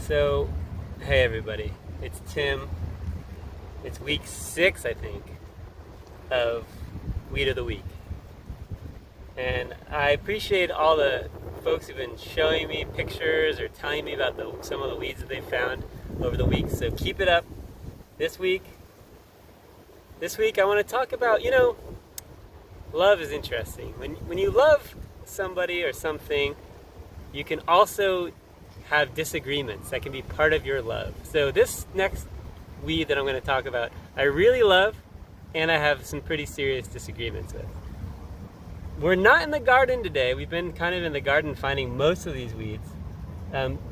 So, hey everybody, it's Tim. It's week 6, I think, of Weed of the Week. And I appreciate all the folks who've been showing me pictures or telling me about some of the weeds that they found over the week. So keep it up. This week I want to talk about, love is interesting. When you love somebody or something, you can also have disagreements that can be part of your love. So this next weed that I'm going to talk about, I really love, and I have some pretty serious disagreements with. We're not in the garden today. We've been kind of in the garden finding most of these weeds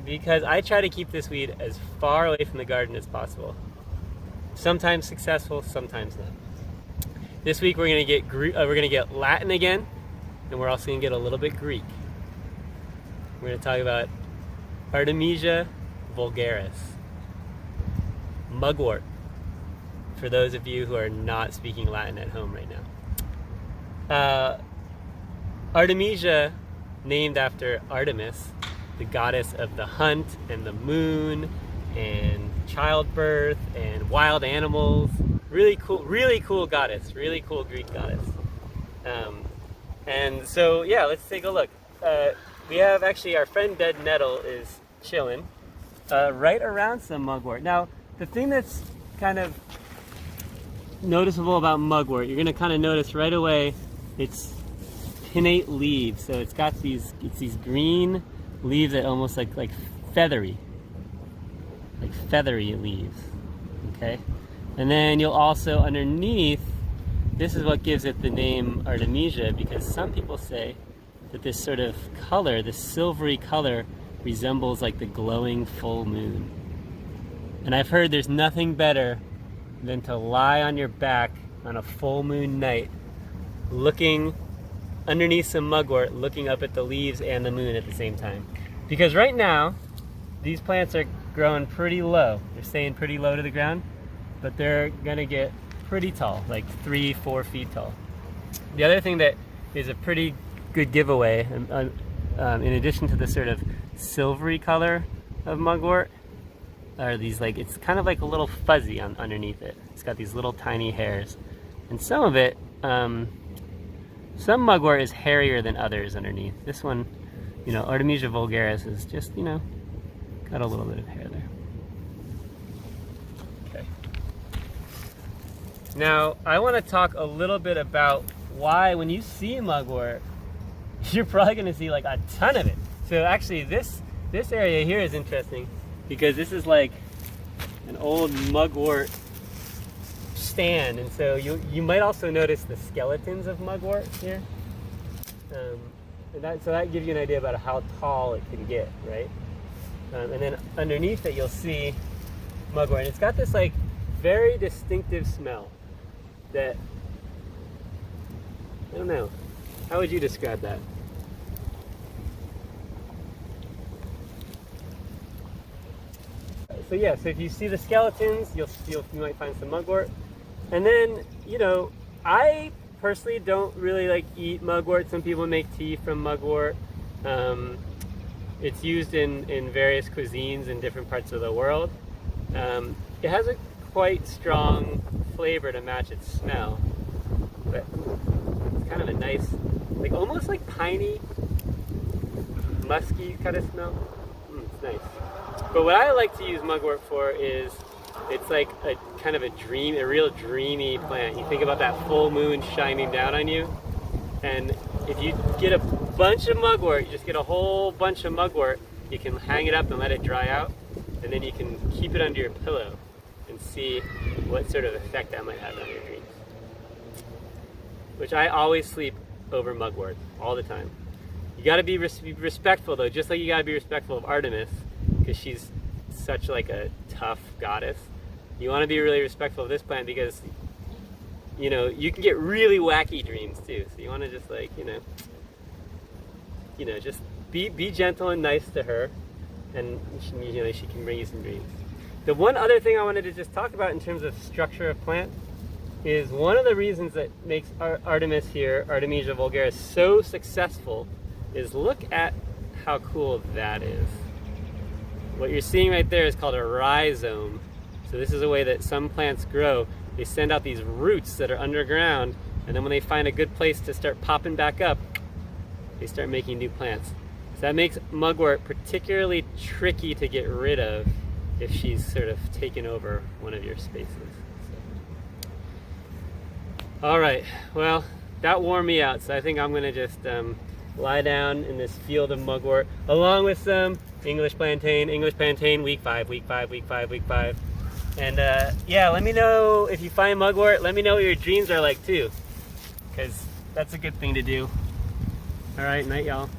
because I try to keep this weed as far away from the garden as possible. Sometimes successful, sometimes not. This week we're going to get Latin again, and we're also going to get a little bit Greek. We're going to talk about Artemisia Vulgaris, Mugwort, for those of you who are not speaking Latin at home right now. Artemisia, named after Artemis, the goddess of the hunt and the moon and childbirth and wild animals. Really cool goddess, really cool Greek goddess. And so, yeah, let's take a look. We have actually our friend Dead Nettle is chilling right around some mugwort. Now, the thing that's kind of noticeable about mugwort, you're going to kind of notice right away its pinnate leaves. So it's got these green leaves that almost like feathery leaves. Okay, and then you'll also underneath. This is what gives it the name Artemisia, because some people say that this sort of color, this silvery color, resembles like the glowing full moon. And I've heard there's nothing better than to lie on your back on a full moon night, looking underneath some mugwort, looking up at the leaves and the moon at the same time. Because right now, these plants are growing pretty low. They're staying pretty low to the ground, but they're gonna get pretty tall, like 3-4 feet tall. The other thing that is a pretty good giveaway, in addition to the sort of silvery color of mugwort, are these it's kind of like a little fuzzy underneath it. It's got these little tiny hairs. And some of it, some mugwort is hairier than others underneath. This one, Artemisia vulgaris is just, got a little bit of hair there. Okay. Now, I want to talk a little bit about why when you see mugwort, you're probably going to see like a ton of it. So actually this area here is interesting because this is like an old mugwort stand, and so you might also notice the skeletons of mugwort here. So that gives you an idea about how tall it can get, right? And then underneath it you'll see mugwort, and it's got this like very distinctive smell that, I don't know, how would you describe that? So yeah, so if you see the skeletons, you might find some mugwort. And then, I personally don't really eat mugwort. Some people make tea from mugwort. It's used in various cuisines in different parts of the world. It has a quite strong flavor to match its smell. But it's kind of a nice, almost like piney, musky kind of smell. It's nice. But what I like to use mugwort for is, it's like a kind of a real dreamy plant. You think about that full moon shining down on you, and if you get a bunch of mugwort, you just get a whole bunch of mugwort, you can hang it up and let it dry out, and then you can keep it under your pillow and see what sort of effect that might have on your dreams. Which I always sleep over mugwort, all the time. You gotta be respectful though, just like you gotta be respectful of Artemis, because she's such a tough goddess. You want to be really respectful of this plant because, you can get really wacky dreams too. So you want to just just be gentle and nice to her, and she can bring you some dreams. The one other thing I wanted to just talk about in terms of structure of plant is one of the reasons that makes Artemis here, Artemisia vulgaris, so successful is look at how cool that is. What you're seeing right there is called a rhizome. So this is a way that some plants grow. They send out these roots that are underground, and then when they find a good place to start popping back up, they start making new plants. So that makes mugwort particularly tricky to get rid of if she's sort of taken over one of your spaces. So. All right, well, that wore me out, so I think I'm gonna just lie down in this field of mugwort, along with some English plantain, week 5. And yeah, let me know if you find mugwort. Let me know what your dreams are like too, because that's a good thing to do. All right, night y'all.